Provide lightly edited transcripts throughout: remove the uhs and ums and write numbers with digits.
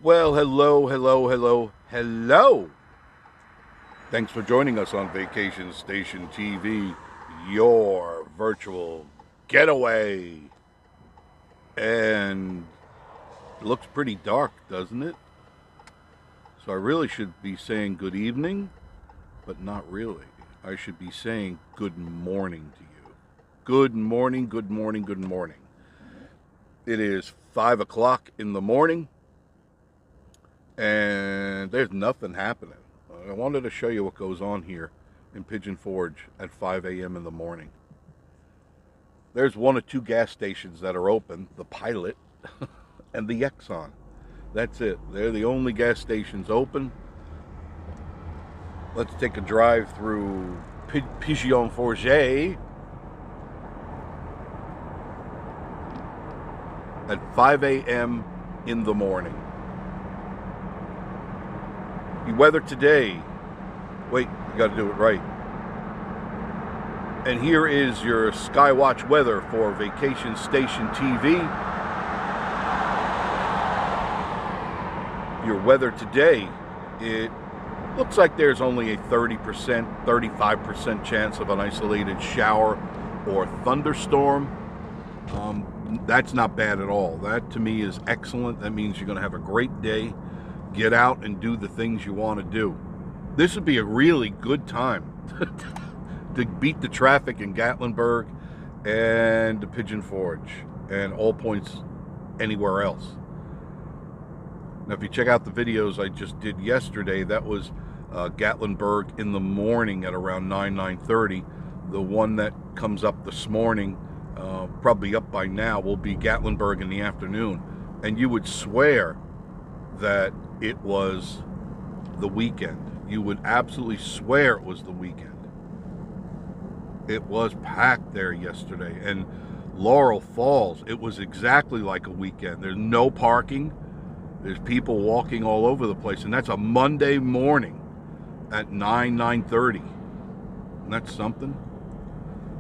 Well, hello, hello, hello, hello. Thanks for joining us on Vacation Station TV, your virtual getaway. And it looks pretty dark, doesn't it? So I really should be saying good evening, but not really. I should be saying good morning to you. Good morning, good morning, good morning. It is 5 o'clock in the morning, and there's nothing happening. I wanted to show you what goes on here in Pigeon Forge at 5 a.m. in the morning. There's one or two gas stations that are open, the Pilot and the Exxon. That's it. They're the only gas stations open. Let's take a drive through Pigeon Forge at 5 a.m. in the morning. The weather today, wait, you got to do it right. And here is your Skywatch weather for Vacation Station TV. Your weather today, it looks like there's only a 30%, 35% chance of an isolated shower or thunderstorm. That's not bad at all. That to me is excellent. That means you're going to have a great day. Get out and do the things you want to do. This would be a really good time to beat the traffic in Gatlinburg and the Pigeon Forge and all points anywhere else. Now, if you check out the videos I just did yesterday, that was Gatlinburg in the morning at around 9:30. The one that comes up this morning, probably up by now, will be Gatlinburg in the afternoon. And you would swear that it was the weekend. You would absolutely swear it was the weekend. It was packed there yesterday. And Laurel Falls, it was exactly like a weekend. There's no parking. There's people walking all over the place. And that's a Monday morning at 9:30. And that's something.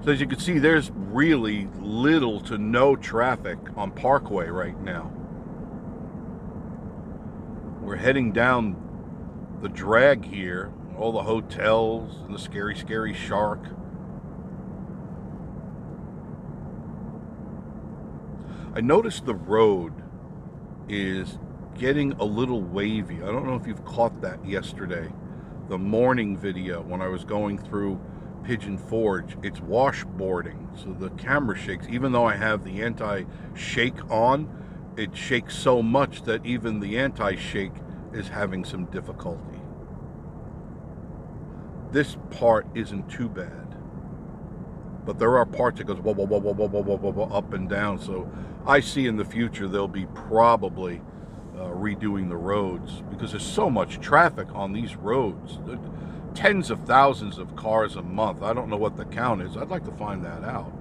So as you can see, there's really little to no traffic on Parkway right now. We're heading down the drag here, all the hotels and the scary, scary shark. I noticed the road is getting a little wavy. I don't know if you've caught that yesterday. The morning video when I was going through Pigeon Forge, it's washboarding, so the camera shakes. Even though I have the anti-shake on, it shakes so much that even the anti-shake is having some difficulty. This part isn't too bad, but there are parts that goes whoa, whoa, whoa, whoa, whoa, whoa, whoa, whoa, up and down. So I see in the future they'll be probably redoing the roads because there's so much traffic on these roads. Tens of thousands of cars a month. I don't know what the count is. I'd like to find that out,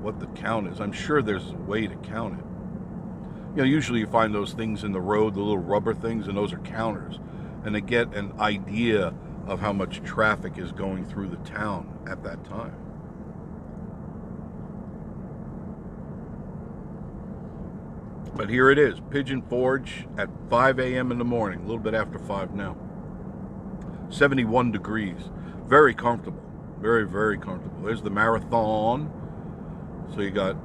what the count is. I'm sure there's a way to count it. You know, usually you find those things in the road, the little rubber things, and those are counters. And they get an idea of how much traffic is going through the town at that time. But here it is, Pigeon Forge at 5 a.m. in the morning, a little bit after 5 now. 71 degrees, very comfortable, very, very comfortable. There's the Marathon. So you got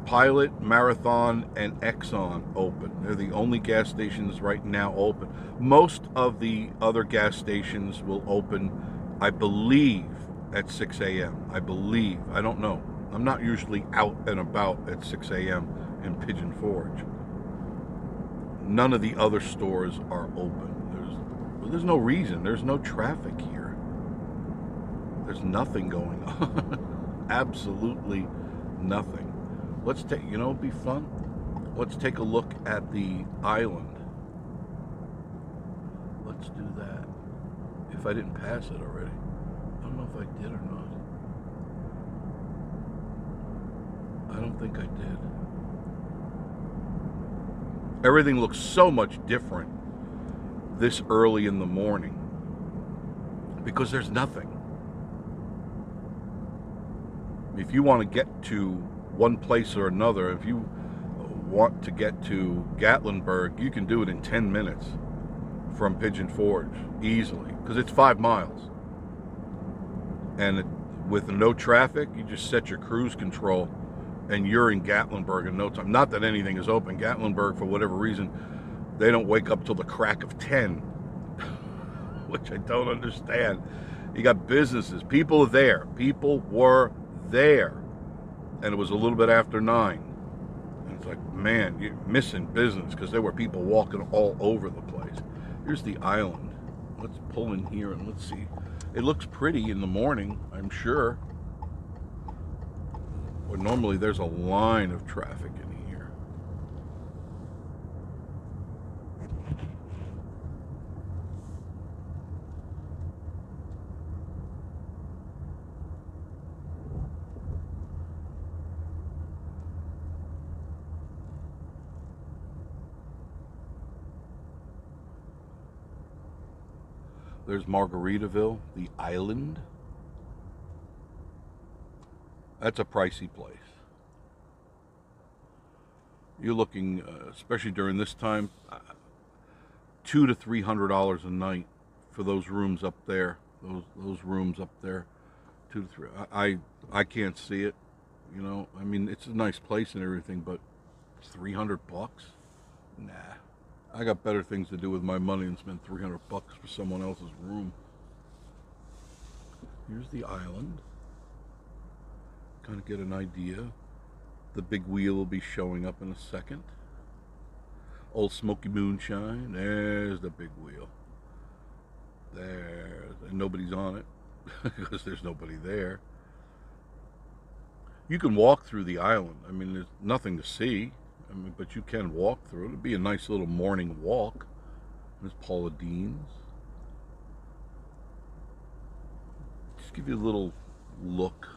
Pilot, Marathon, and Exxon open. They're the only gas stations right now open. Most of the other gas stations will open, I believe, at 6 a.m. I believe. I don't know. I'm not usually out and about at 6 a.m. in Pigeon Forge. None of the other stores are open. There's no reason. There's no traffic here. There's nothing going on. Absolutely nothing. Let's take, you know, it'd be fun. Let's take a look at the island. Let's do that. If I didn't pass it already. I don't know if I did or not. I don't think I did. Everything looks so much different this early in the morning because there's nothing. If you want to get to one place or another, if you want to get to Gatlinburg, you can do it in 10 minutes from Pigeon Forge easily, because it's 5 miles. And with no traffic, you just set your cruise control and you're in Gatlinburg in no time. Not that anything is open. Gatlinburg, for whatever reason, they don't wake up till the crack of 10, which I don't understand. You got businesses, people are there. People were there. And it was a little bit after 9. And it's like, man, you're missing business, because there were people walking all over the place. Here's the island. Let's pull in here and let's see. It looks pretty in the morning, I'm sure. But normally there's a line of traffic in here. There's Margaritaville, the island. That's a pricey place. You're looking, especially during this time, $200 to $300 a night for those rooms up there. Those rooms up there, 2 to 3. I can't see it. You know, I mean, it's a nice place and everything, but $300? Nah. I got better things to do with my money than spend $300 for someone else's room. Here's the island. Kind of get an idea. The big wheel will be showing up in a second. Old Smoky Moonshine. There's the big wheel. There's, and nobody's on it because there's nobody there. You can walk through the island. I mean, there's nothing to see. I mean, but you can walk through it. It'd be a nice little morning walk. There's Paula Dean's. Just give you a little look.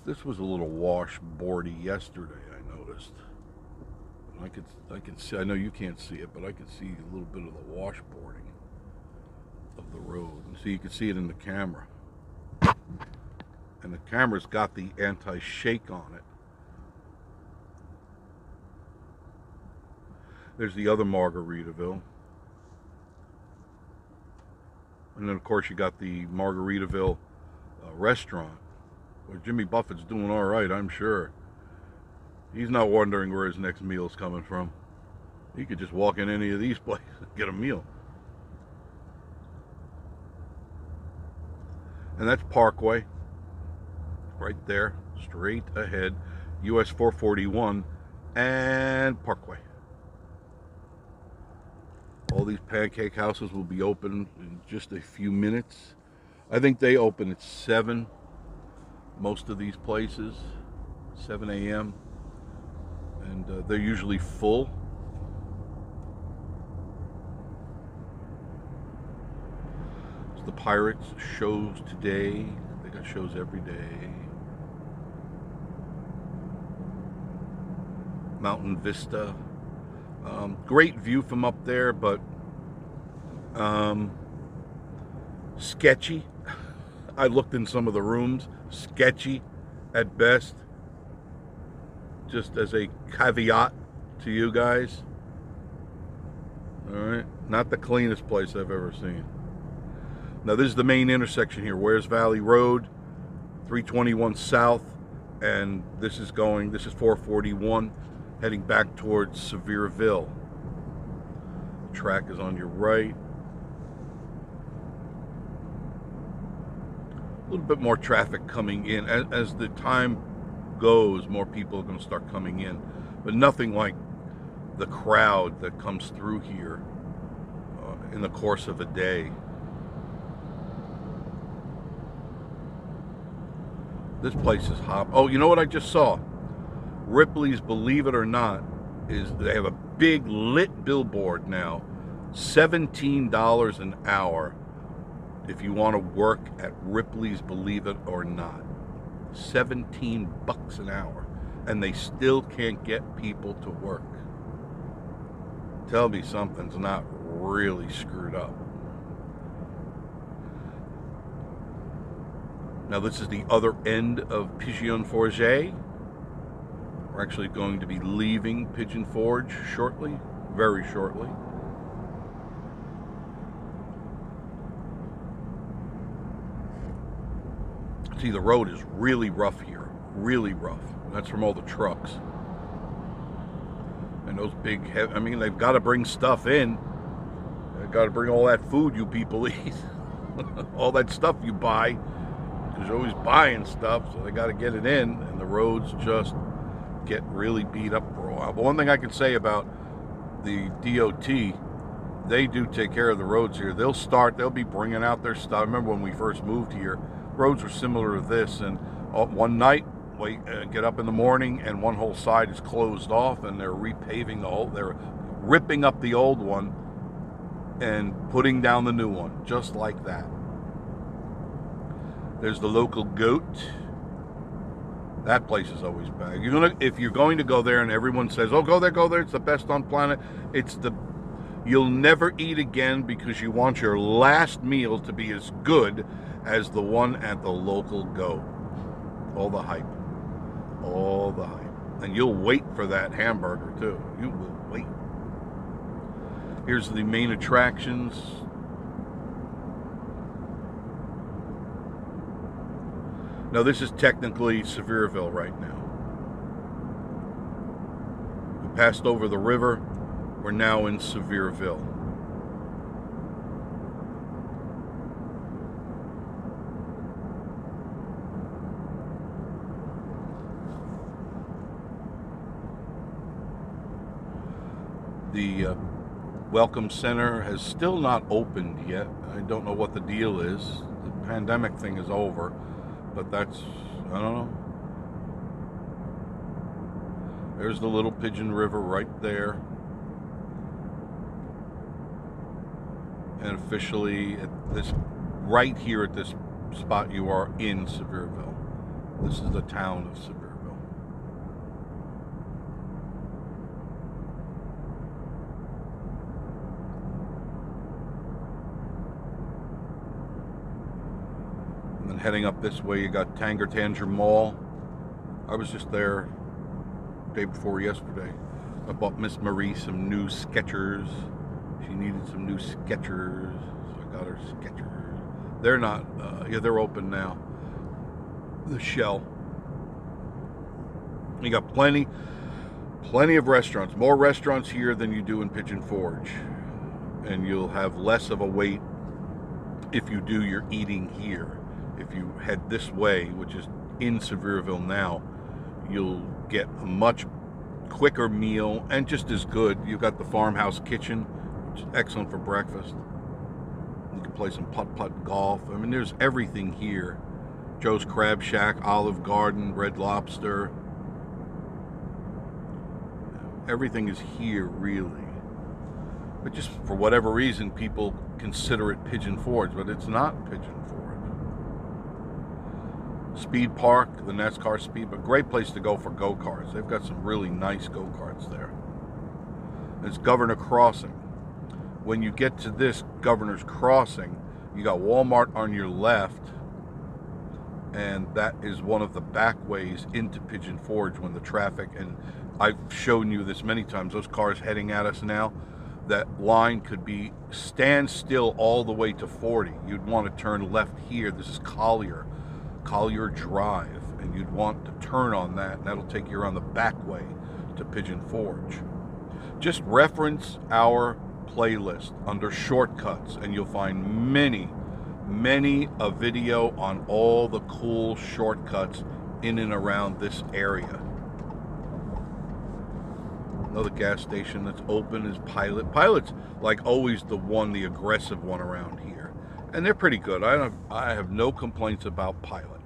This was a little washboardy yesterday, I noticed. I can see, I know you can't see it, but I can see a little bit of the washboarding of the road. And so you can see it in the camera. And the camera's got the anti-shake on it. There's the other Margaritaville. And then, of course, you got the Margaritaville restaurant, where Jimmy Buffett's doing all right, I'm sure. He's not wondering where his next meal's coming from. He could just walk in any of these places and get a meal. And that's Parkway. Right there, straight ahead. US 441 and Parkway. All these pancake houses will be open in just a few minutes. I think they open at 7. Most of these places, 7 a.m. And they're usually full. It's the Pirates shows today. They got shows every day. Mountain Vista. Great view from up there, but sketchy. I looked in some of the rooms. Sketchy at best. Just as a caveat to you guys. Alright, not the cleanest place I've ever seen. Now this is the main intersection here. Wares Valley Road, 321 South, and this is 441, heading back towards Sevierville. The track is on your right. A little bit more traffic coming in. As the time goes, more people are going to start coming in, but nothing like the crowd that comes through here in the course of a day. This place is hot. Oh, you know what I just saw? Ripley's, believe it or not, they have a big lit billboard now. $17 an hour if you want to work at Ripley's, believe it or not. $17 an hour, and they still can't get people to work. Tell me something's not really screwed up. Now this is the other end of Pigeon Forge, We're actually going to be leaving Pigeon Forge shortly, very shortly. See, the road is really rough here, really rough. That's from all the trucks. And those big, I mean, they've got to bring stuff in. They've got to bring all that food you people eat. All that stuff you buy. Because you're always buying stuff, so they got to get it in. And the roads just get really beat up for a while. But one thing I can say about the DOT, they do take care of the roads here. They'll be bringing out their stuff. I remember when we first moved here, roads were similar to this. And one night, get up in the morning and one whole side is closed off and they're repaving they're ripping up the old one and putting down the new one, just like that. There's the local goat. That place is always bad. If you're going to go there and everyone says, oh, go there, it's the best on planet, you'll never eat again because you want your last meal to be as good as the one at the local goat. All the hype. All the hype. And you'll wait for that hamburger too. You will wait. Here's the main attractions. Now this is technically Sevierville right now. We passed over the river. We're now in Sevierville. The Welcome Center has still not opened yet. I don't know what the deal is. The pandemic thing is over, but that's, I don't know. There's the little Pigeon River right there. And officially, right here at this spot, you are in Sevierville. This is the town of Sevierville. Heading up this way, you got Tanger Mall. I was just there day before yesterday. I bought Miss Marie some new Skechers. She needed some new Skechers, so I got her Skechers. They're not, they're open now. The Shell. You got plenty of restaurants. More restaurants here than you do in Pigeon Forge. And you'll have less of a wait if you do your eating here. If you head this way, which is in Sevierville now, you'll get a much quicker meal and just as good. You've got the farmhouse kitchen, which is excellent for breakfast. You can play some putt-putt golf. I mean, there's everything here. Joe's Crab Shack, Olive Garden, Red Lobster. Everything is here, really. But just for whatever reason, people consider it Pigeon Forge, but it's not Pigeon Forge. Speed Park, the NASCAR Speed, but great place to go for go-karts. They've got some really nice go-karts there. It's Governor Crossing. When you get to this Governor's Crossing, you got Walmart on your left, and that is one of the back ways into Pigeon Forge when the traffic, and I've shown you this many times, those cars heading at us now, that line could be stand still all the way to 40. You'd want to turn left here. This is Collier Drive, and you'd want to turn on that, and that'll take you around the back way to Pigeon Forge. Just reference our playlist under shortcuts, and you'll find many a video on all the cool shortcuts in and around this area. Another gas station that's open is Pilot. Pilot's like always the aggressive one around here, and they're pretty good. I have no complaints about Pilot.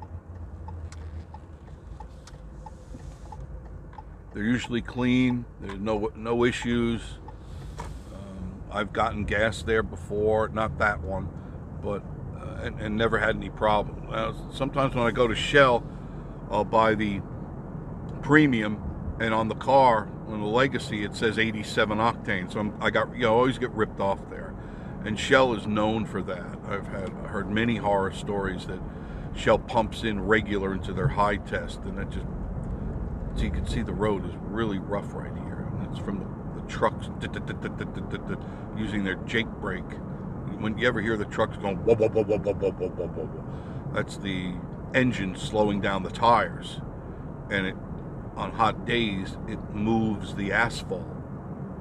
They're usually clean. There's no issues. I've gotten gas there before, not that one, but and never had any problem. Sometimes when I go to Shell, I'll buy the premium, and on the car, on the Legacy, it says 87 octane. So I always get ripped off there, and Shell is known for that. I've heard many horror stories that Shell pumps in regular into their high test, and it just So you can see the road is really rough right here. And it's from the trucks using their Jake brake. When you ever hear the trucks going whoa, whoa, whoa, whoa, whoa, whoa, whoa, whoa, whoa, whoa, that's the engine slowing down the tires. And it, on hot days, it moves the asphalt.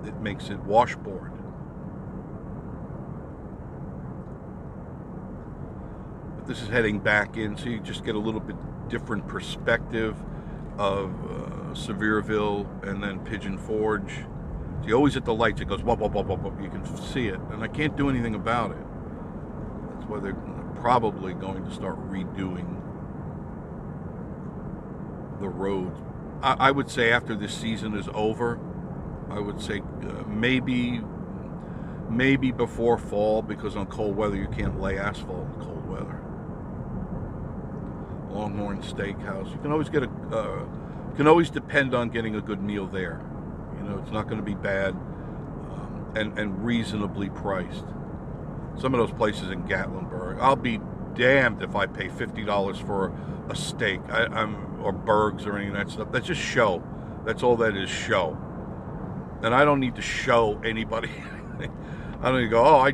It makes it washboard. But this is heading back in, so you just get a little bit different perspective of Sevierville and then Pigeon Forge. So you always hit the lights, it goes whoop, whoop, whoop, whoop, whoop. You can see it, and I can't do anything about it. That's why they're probably going to start redoing the roads. I would say after this season is over, I would say maybe before fall, because on cold weather you can't lay asphalt in cold weather. Longhorn Steakhouse. You can always get you can always depend on getting a good meal there. You know, it's not going to be bad, and reasonably priced. Some of those places in Gatlinburg, I'll be damned if I pay $50 for a steak, or burgers or any of that stuff. That's just show. That's all that is, show. And I don't need to show anybody anything. I don't need to go, oh,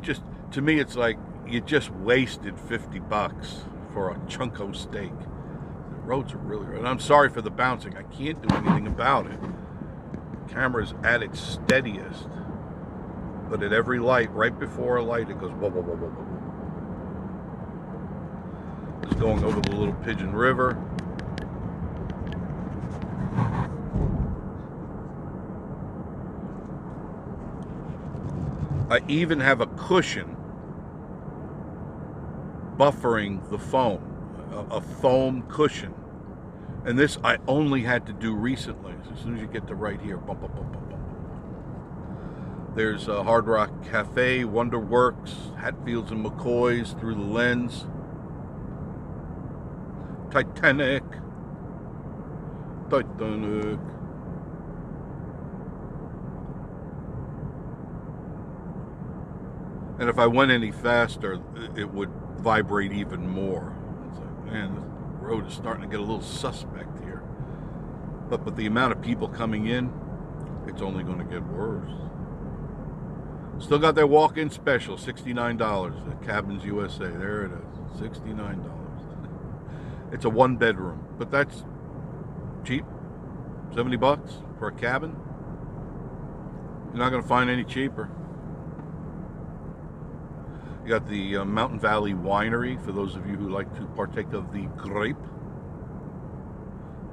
to me it's like you just wasted $50 for a chunko steak. The roads are really, and I'm sorry for the bouncing. I can't do anything about it. The camera's at its steadiest, but at every light, right before a light, it goes whoa, whoa, whoa, whoa, whoa. Just going over the little Pigeon River. I even have a cushion buffering the foam, a foam cushion. And this I only had to do recently. So as soon as you get to right here, bump, bump, bump, bump, bump. There's Hard Rock Cafe, Wonderworks, Hatfields and McCoy's, Through the Lens, Titanic. And if I went any faster, it would vibrate even more. It's like, man, this road is starting to get a little suspect here. But the amount of people coming in, it's only going to get worse. Still got their walk-in special, $69 at Cabins USA. There it is, $69. It's a one-bedroom, but that's cheap. $70 for a cabin. You're not going to find any cheaper. You got the Mountain Valley Winery, for those of you who like to partake of the grape.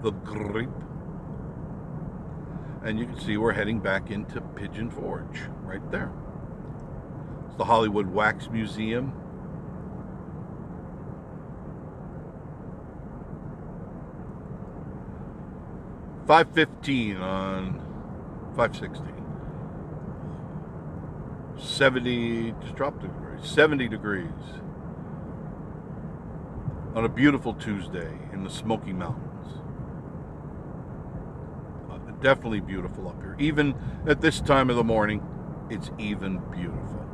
The grape. And you can see we're heading back into Pigeon Forge, right there. It's the Hollywood Wax Museum. $5.15 on 516. 70, just dropped a degree, 70 degrees on a beautiful Tuesday in the Smoky Mountains. Definitely beautiful up here. Even at this time of the morning, it's even beautiful.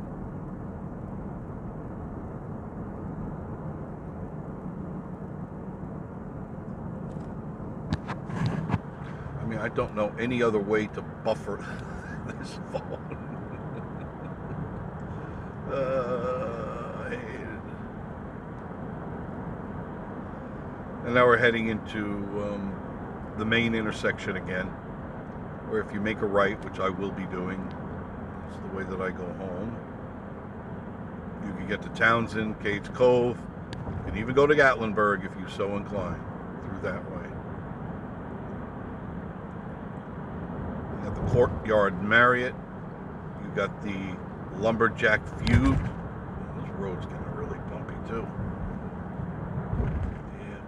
I mean, I don't know any other way to buffer this phone. I hate it. And now we're heading into the main intersection again, where if you make a right, which I will be doing, that's the way that I go home, you can get to Townsend, Cades Cove. You can even go to Gatlinburg if you so incline, through that way. You got the Courtyard Marriott. You got the Lumberjack Feud. This road's getting really bumpy too. Yeah.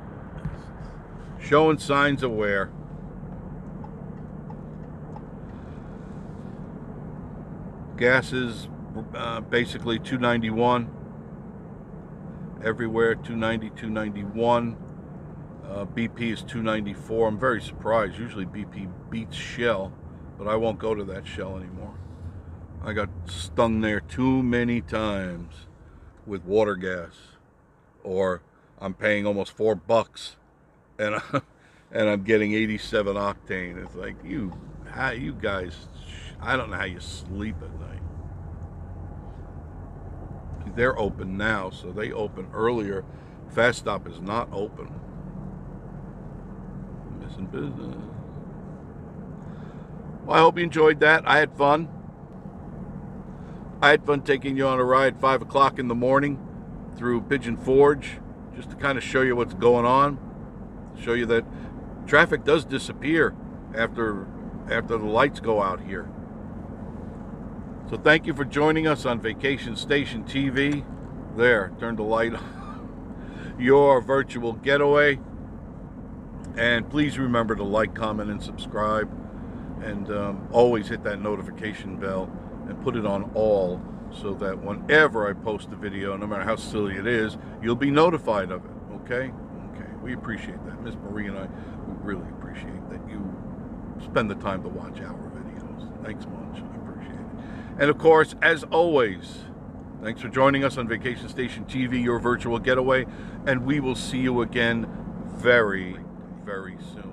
Showing signs of wear. Gas is basically $2.91. Everywhere $2.90, $2.91. BP is $2.94. I'm very surprised. Usually BP beats Shell, but I won't go to that Shell anymore. I got stung there too many times with water gas, or I'm paying almost $4 and and I'm getting 87 octane. It's like, you guys, I don't know how you sleep at night. They're open now, so they open earlier. Fast Stop is not open. Missing business. Well, I hope you enjoyed that. I had fun. I had fun taking you on a ride 5 o'clock in the morning through Pigeon Forge, just to kind of show you what's going on, show you that traffic does disappear after the lights go out here. So thank you for joining us on Vacation Station TV. There, turn the light on. Your virtual getaway. And please remember to like, comment, and subscribe. And always hit that notification bell and put it on all, so that whenever I post a video, no matter how silly it is, you'll be notified of it. Okay? Okay. We appreciate that. Miss Marie and I, we really appreciate that you spend the time to watch our videos. Thanks much. I appreciate it. And of course, as always, thanks for joining us on Vacation Station TV, your virtual getaway. And we will see you again very, very soon.